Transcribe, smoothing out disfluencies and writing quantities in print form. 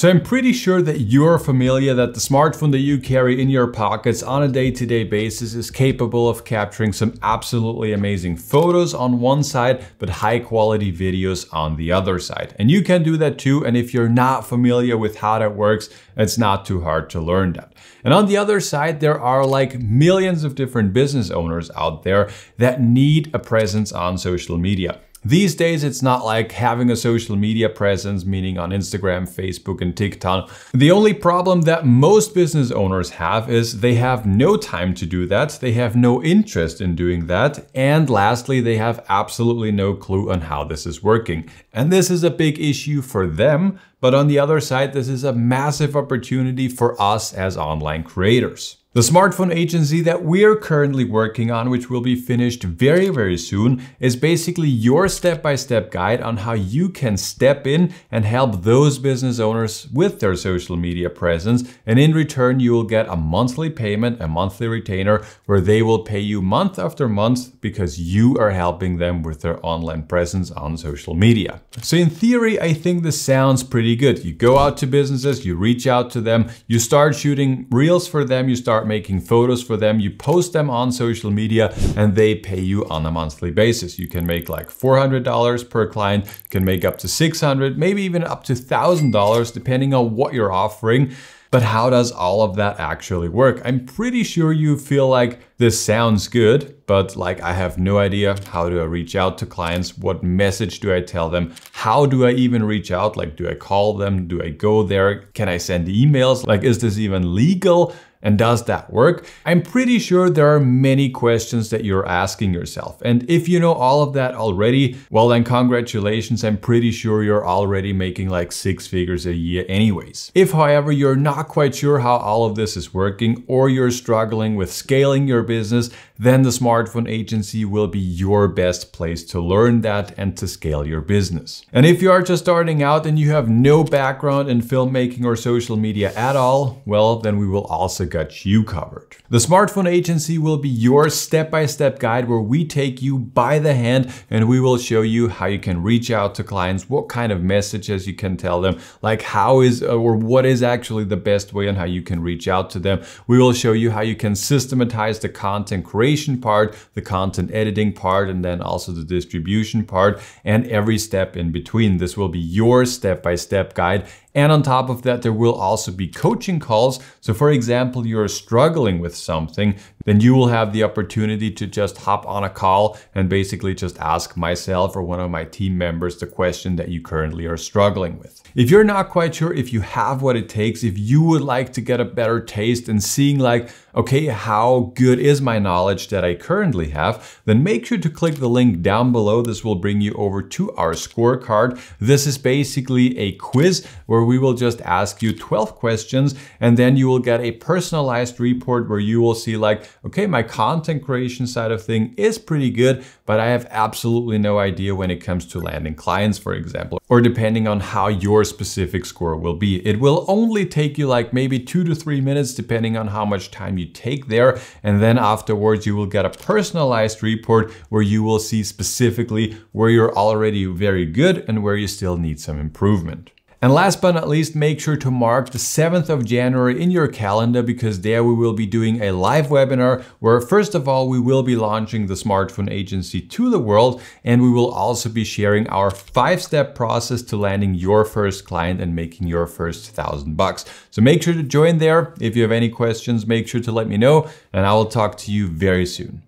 So I'm pretty sure that you're familiar that the smartphone that you carry in your pockets on a day-to-day basis is capable of capturing some absolutely amazing photos on one side, but high quality videos on the other side. And you can do that too. And if you're not familiar with how that works, it's not too hard to learn that. And on the other side, there are like millions of different business owners out there that need a presence on social media. These days, it's not like having a social media presence, meaning on Instagram, Facebook, and TikTok. The only problem that most business owners have is they have no time to do that. They have no interest in doing that. And lastly, they have absolutely no clue on how this is working. And this is a big issue for them. But on the other side, this is a massive opportunity for us as online creators. The smartphone agency that we're currently working on, which will be finished very, very soon, is basically your step-by-step guide on how you can step in and help those business owners with their social media presence. And in return, you will get a monthly payment, a monthly retainer, where they will pay you month after month because you are helping them with their online presence on social media. So in theory, I think this sounds pretty good. You go out to businesses, you reach out to them, you start shooting reels for them, you start making photos for them, you post them on social media, and they pay you on a monthly basis. You can make like $400 per client, you can make up to $600, maybe even up to $1,000, depending on what you're offering. But how does all of that actually work? I'm pretty sure you feel like this sounds good, but like I have no idea, how do I reach out to clients? What message do I tell them? How do I even reach out? Like, do I call them? Do I go there? Can I send emails? Like, is this even legal? And does that work? I'm pretty sure there are many questions that you're asking yourself. And if you know all of that already, well then congratulations, I'm pretty sure you're already making like 6 figures a year anyways. If however, you're not quite sure how all of this is working, or you're struggling with scaling your business, then the smartphone agency will be your best place to learn that and to scale your business. And if you are just starting out and you have no background in filmmaking or social media at all, well, then we will also got you covered. The smartphone agency will be your step-by-step guide where we take you by the hand and we will show you how you can reach out to clients, what kind of messages you can tell them, like how is or what is actually the best way on how you can reach out to them. We will show you how you can systematize the content creation part, the content editing part, and then also the distribution part and every step in between. This will be your step-by-step guide. And on top of that, there will also be coaching calls. So for example, you're struggling with something, then you will have the opportunity to just hop on a call and basically just ask myself or one of my team members the question that you currently are struggling with. If you're not quite sure if you have what it takes, if you would like to get a better taste and seeing like, okay, how good is my knowledge that I currently have, then make sure to click the link down below. This will bring you over to our scorecard. This is basically a quiz where we will just ask you 12 questions and then you will get a personalized report where you will see like, okay, my content creation side of thing is pretty good, but I have absolutely no idea when it comes to landing clients, for example, or depending on how your specific score will be. It will only take you like maybe 2 to 3 minutes, depending on how much time you take there. And then afterwards, you will get a personalized report where you will see specifically where you're already very good and where you still need some improvement. And last but not least, make sure to mark the 7th of January in your calendar because there we will be doing a live webinar where first of all, we will be launching the smartphone agency to the world, and we will also be sharing our 5-step process to landing your first client and making your first $1,000. So make sure to join there. If you have any questions, make sure to let me know and I will talk to you very soon.